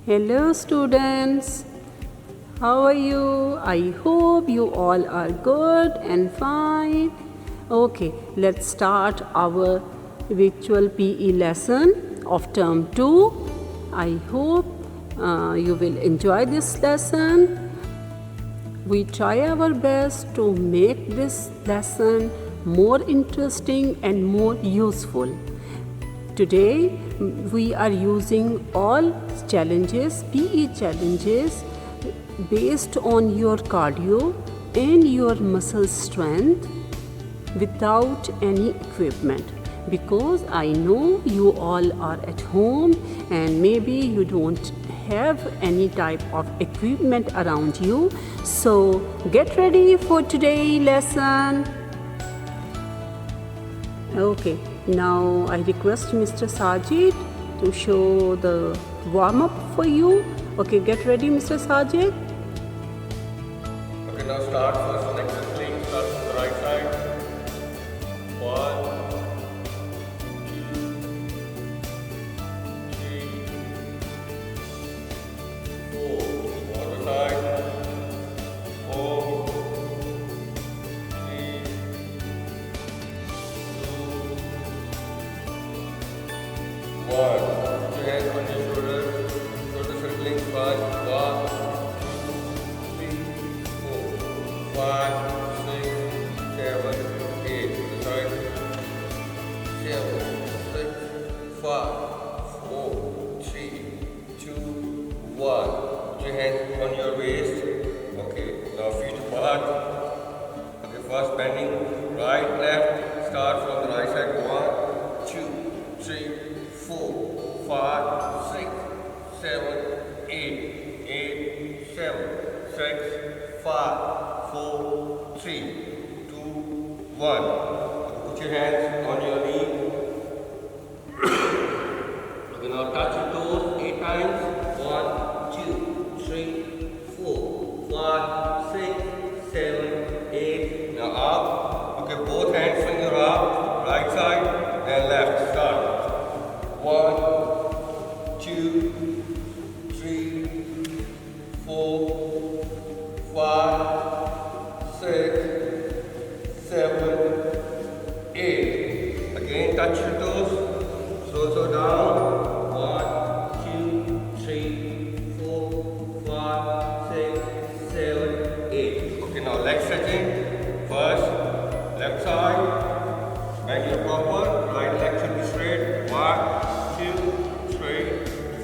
Hello students, how are you? I hope you all are good and fine. Okay, let's start our virtual PE lesson of term 2. I hope you will enjoy this lesson. We try our best to make this lesson more interesting and more useful. Today we are using all challenges, PE challenges based on your cardio and your muscle strength without any equipment, because I know you all are at home and maybe you don't have any type of equipment around you. So get ready for today's lesson. Okay, now I request Mr. Sajid to show the warm-up for you. Okay, get ready, Mr. Sajid. Okay, now start first. Next clean. Start from the right side. 1, 2, 3, 4. Other side. 4, 3, 2, 1. Put your hands on your shoulders. Shoulder circling first. 1, 2, 3, 4, 5, 6, 7, 8. The side. 7, 6, 5, 4, 3, 2, 1. Put your hands on your waist. Okay, now feet apart. Okay, first bending right, left. Start from the right side. 1, 2, 3, 4, 5, 6, 7, 8, 8, 7, 6, 5, 4, 3, 2, 1. Put your hands on your knee. Okay, now touch your toes 8 times. 1, 2, 3, 4, 5, 6, 7, 8. Now up. Okay, both hands finger up. Right side and left. Start. 1, 2, 3, 4, 5, 6, 7, 8. Again, touch your toes. So down. 1, 2, 3, 4, 5, 6, 7, 8. Okay, now leg stretching. First, left side. Bend your proper. Right leg should be straight. 1, 2, 3,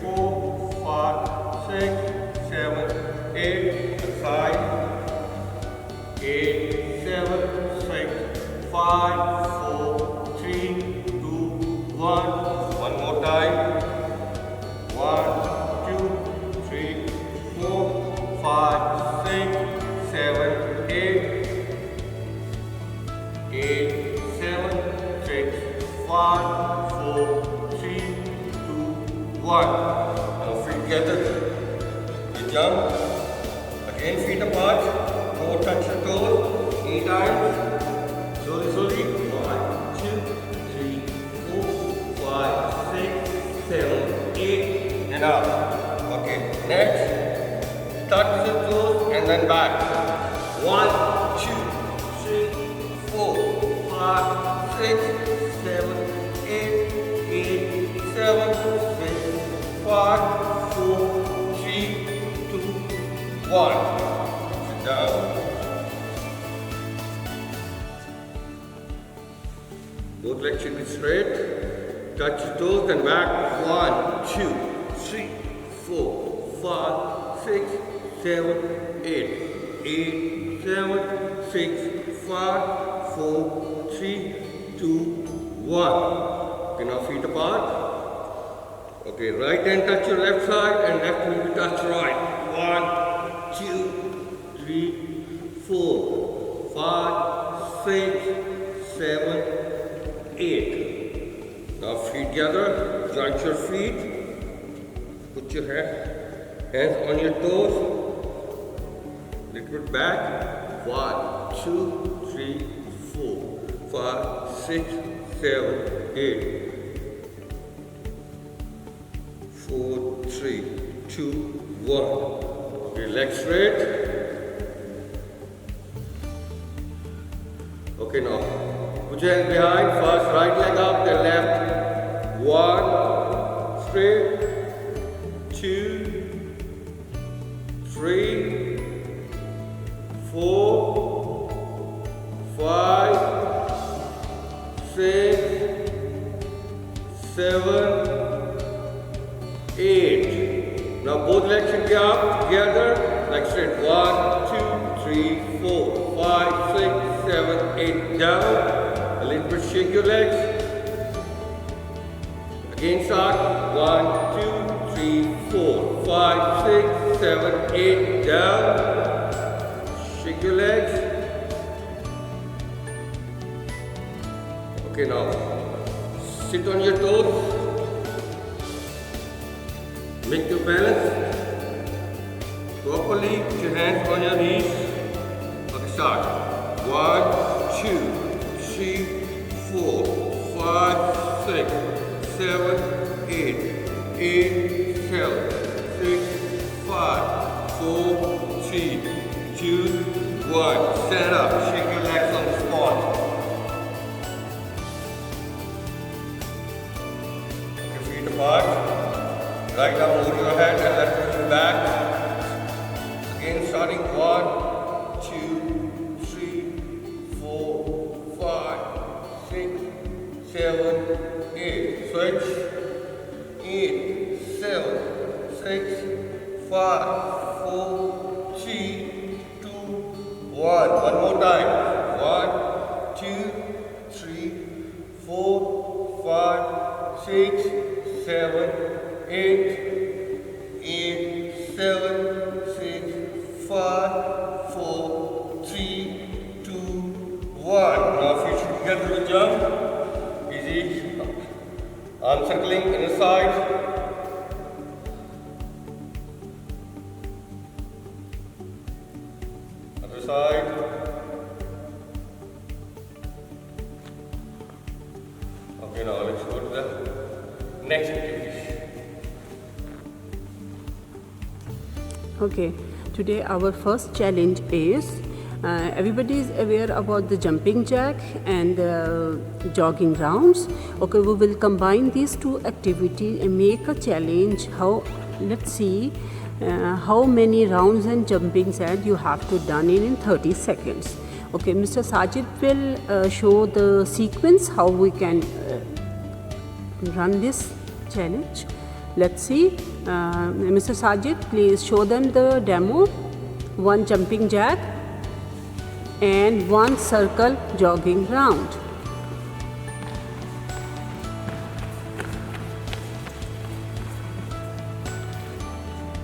4, 5, 6, 7, 8. The side. 8, 7, 6, 5, 4, 3, 2, 1. One more time. 1, 2, 3, 4, 5, 6, 7, 8. 8, 7, 6, 5, 4, 3, 2, 1. Now feet together. You jump. Again feet apart. Don't touch your toes. 8 times. Slowly, slowly. 1, 2, 3, 4, 5, 6, 7, 8. And up. Okay. Next. Touch your toes and then back. 1, 2, 3, 4, 5, 6, 7, 8, 8, 7, 6, 5, 4, 3, 2, 1. Sit down. Both legs should be straight. Touch your toes and back. 1, 2, 3, 4, 5, 6, 7, 8, 8, 7, 6, 5, 4, 3, 2, 1. Okay, now feet apart. Okay, right hand touch your left side and left will be touch right. 1, 2, 3, 4, 5, 6, 7, 8. Now feet together, joint your feet. Put your hands on your toes. Little bit back. 1, 2, 3, 4, 5, 6, 7, 8. 4, 3, 2, 1. Okay, legs straight. Okay, now put your hand behind. First, right leg up, then left. 1, straight. 2, 3, 4, 5, 6, 7, 8. Now both legs should be up together, like straight. 1, 2, 3, 4, 5, 6, 7, 8. Down. A little bit shake your legs. Again start. 1, 2, 3, 4, 5, 6, 7, 8. Down. Shake your legs. Okay, now sit on your toes. Make your balance properly. Put your hands on your knees. Okay, start. 1, 2, 3, 4, 5, 6, 7, 8, 8, 7, 6, 5, 4, 3, 2, 1. Stand up. Shake your legs on the spot. Put your feet apart. Right arm over your head and left arm back. Again starting 1, 2, 3, 4, 5, 6, 7, 8. Switch. 8, 7, 6, 5, 4, 3, 2, 1. One more time. 1, 2, 3, 4, 5, 6, 7, 8, 8, 7, 6, 5, 4, 3, 2, 1. Now feet should together to jump. Easy. Arm circling inner side. Other side. Okay, now let's go to the next activity. Okay, today our first challenge is everybody is aware about the jumping jack and jogging rounds. Okay, we will combine these two activities and make a challenge. Let's see how many rounds and jumping jack you have to done in 30 seconds. Okay, Mr. Sajid will show the sequence how we can run this challenge. Let's see. Mr. Sajid, please show them the demo. 1 jumping jack and 1 circle jogging round.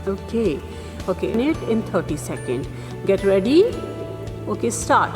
Okay, in 30 seconds. Get ready. Okay, start.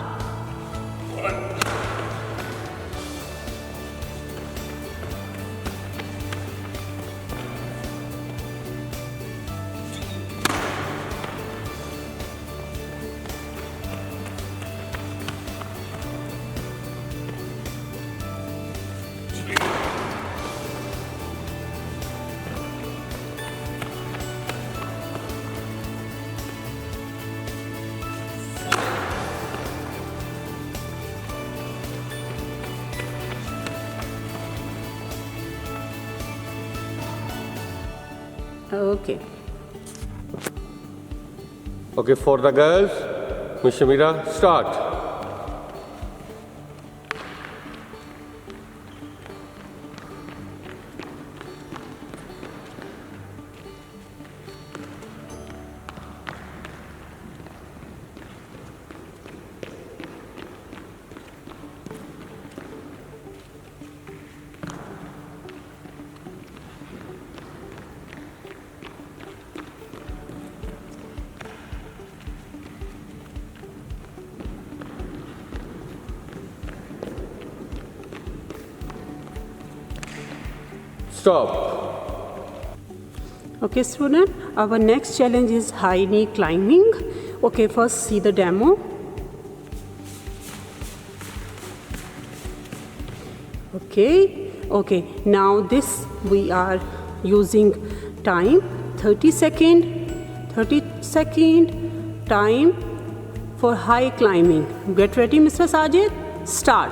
Okay, for the girls, Ms. Shamira, start. Stop. Okay, student, our next challenge is high knee climbing. Okay, first see the demo. Okay, now this we are using time 30-second time for high climbing. Get ready, Mr. Sajid. Start.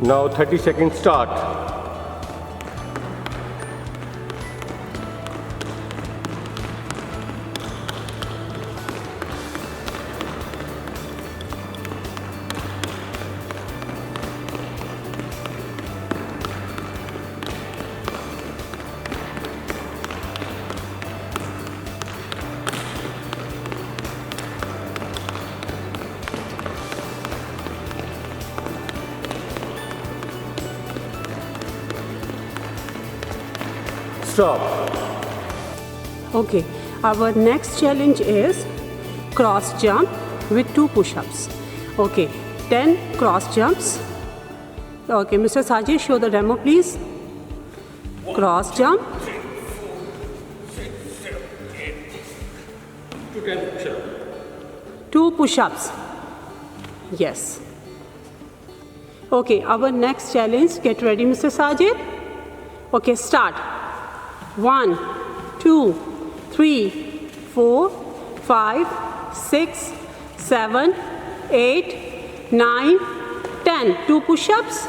Now 30 seconds start. Stop. Okay, our next challenge is cross jump with 2 push-ups. Okay, 10 cross jumps. Okay, Mr. Sajid, show the demo please. Cross jump. 2 push-ups. Yes. Okay, our next challenge. Get ready, Mr. Sajid. Okay, start. 1, 2, 3, 4, 5, 6, 7, 8, 9, 10. 2 push-ups.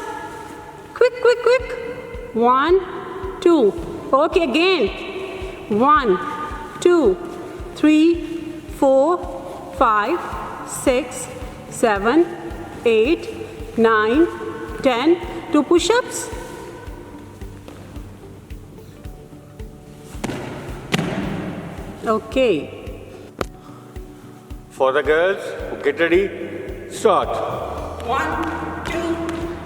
Quick, quick, quick. 1, 2. Okay, again. 1, 2, 3, 4, 5, 6, 7, 8, 9, 10. 2 push-ups. Okay. For the girls, get ready. Start. 1, 2,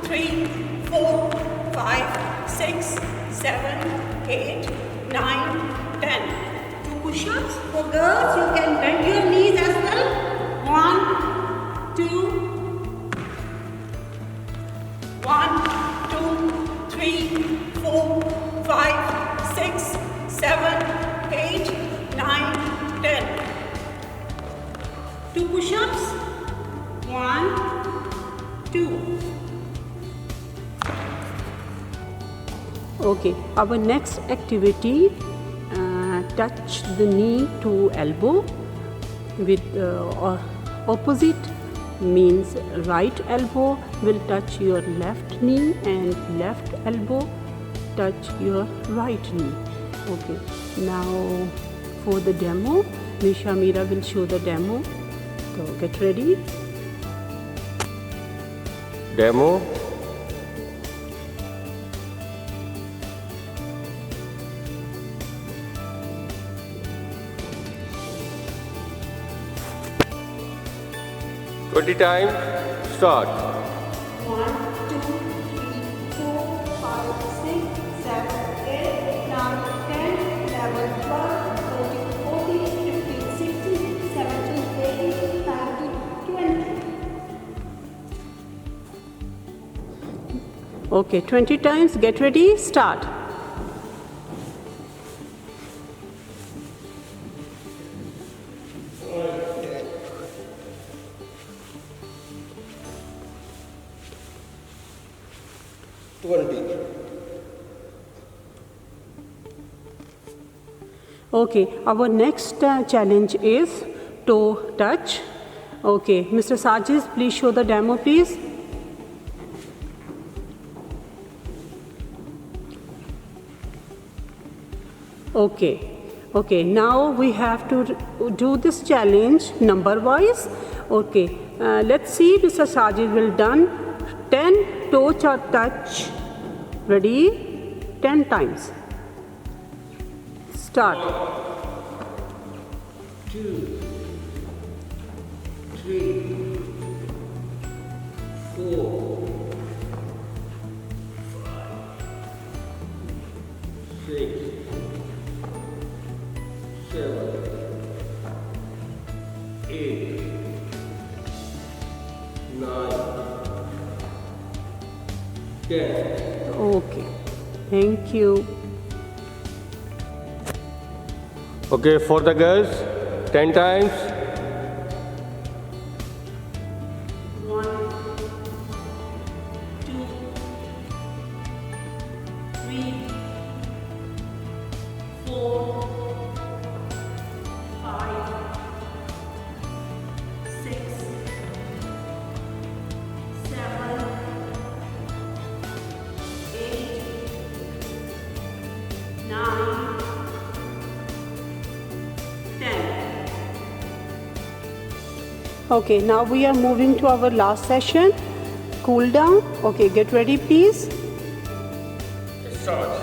3, 4, 5, 6, 7, 8, 9, 10. 2 push-ups. For girls, you can bend your knees as well. 1, 2, 1, 2, 3, 4, 5, 6, 7, 8, 9, 10. 2 push-ups. 1, 2. Okay, our next activity, touch the knee to elbow with opposite, means right elbow will touch your left knee and left elbow touch your right knee. Okay, now for the demo, Nisha Meera will show the demo. So get ready. Demo. Twenty times. Start. 1, 2, 3, 4, 5, 6, 7, 8, 9, 10, 11, 12, 13, 14, 15, 16, 17, 18, 19, 20. Okay, 20 times. Get ready. Start. Okay, our next challenge is toe touch. Okay, Mr. Sajid, please show the demo, please. Okay, now we have to do this challenge number wise. Okay, let's see, Mr. Sajid will done 10 toe touch. Ready? 10 times. Start. 2, 3, 4, 5, 6, 10. Okay. Thank you. Okay, for the girls, 10 times. 1, 2, 3, 4, 5, 6, 7, 8, 9, 10. Okay, now we are moving to our last session. Cool down. Okay, get ready, please. Let's start. 1,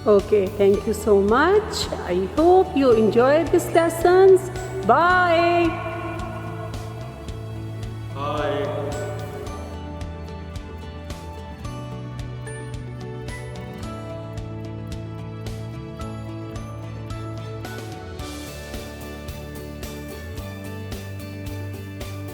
Okay, thank you so much. I hope you enjoyed these lessons. Bye.